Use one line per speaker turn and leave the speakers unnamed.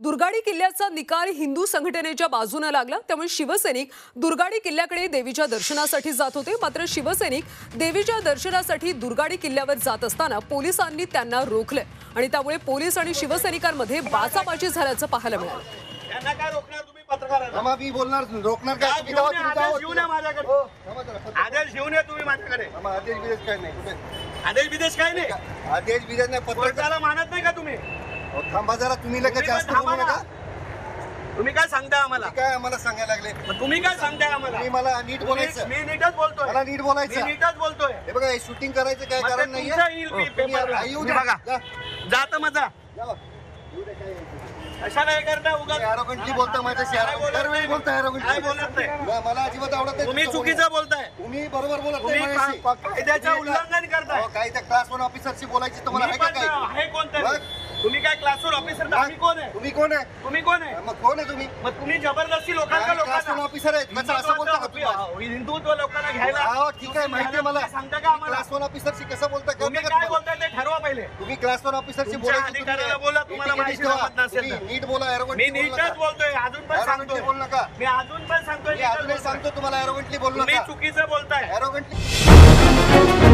दुर्गाडी किल्ल्याचा निकाल हिंदू संघटनेच्या बाजूने लागला, त्यामुळे शिवसैनिक दुर्गाडी किल्ल्याकडे देवीच्या दर्शनासाठी जात होते। मात्र शिवसैनिक देवीच्या दर्शनासाठी दुर्गाडी किल्ल्यावर जात असताना पोलिसांनी त्यांना रोखले आणि त्यामुळे पोलीस आणि शिवसैनिकांमध्ये बाचाबाची झाल्याचं पाहायला मिळालं।
त्यांना काय रोखणार तुम्ही पत्रकारांना?
आम्हा मी बोलणार रोखणार काय?
आदेश घेऊन या माझ्याकडे, आदेश घेऊन या तुम्ही माझ्याकडे।
आदेश विदेश काय नाही,
आदेश विदेश काय नाही,
आदेश विदेश नाही।
पत्रकाराला मानत नाही का तुम्ही?
थांबा जरा, तुम्ही लगेच जास्त बोलू नका।
तुम्ही काय सांगता आम्हाला?
काय आम्हाला सांगायला लागले?
तुम्ही काय सांगताय आम्हाला?
मी मला नीट बोलायचं,
मी नीटच बोलतोय,
मला नीट बोलायचं,
मी नीटच बोलतोय।
हे बघा, हे शूटिंग करायचं काय कारण नाहीये।
बघा जात मजा कशाला हे करता? उगाच
ॲरोगंटली बोलता माझ्याशी, दरवेळी बोलता ॲरोगंटली।
काय बोलत नाही,
मला अजिबात आवडत नाही।
तुम्ही चुकीचं बोलताय,
तुम्ही बरोबर बोलत नाही
तुम्ही
माझ्याशी।
कायद्याचं उल्लंघन करताय।
काय त्या क्लास 1 ऑफिसरशी बोलायची तुम्हाला आहे का काय?
आहे कोणतं? तुम्ही काय क्लासवर ऑफिसर? आम्ही कोण आहे?
तुम्ही कोण आहे?
तुम्ही कोण आहे?
मग कोण आहे तुम्ही?
मग तुम्ही जबरदस्ती
क्लास 1
लोकांना
ऑफिसर आहेत कसं असं बोलता का तुम्ही?
हिंदुत्व लोकांना घ्यायला
हो ठीक आहे, माहिती आहे मला।
सांगता का आम्हाला?
क्लास 1 ऑफिसरशी कसं बोलता?
तुम्ही काय बोलताय ते ठरवा पहिले।
तुम्ही क्लास 1 ऑफिसरशी
तुमच्या
बोलायचं,
अधिकाऱ्याला बोला, तुम्हाला माहिती जमत नसेल तर।
नीट बोला,
मी नीटच बोलतोय, अजून पण सांगतोय,
बोल नका।
मी अजून पण सांगतोय,
मी अजूनही सांगतो तुम्हाला, ॲरोगंटली बोलू
तुम्ही
नका।
चुकीचं बोलताय।
ॲरोगंटली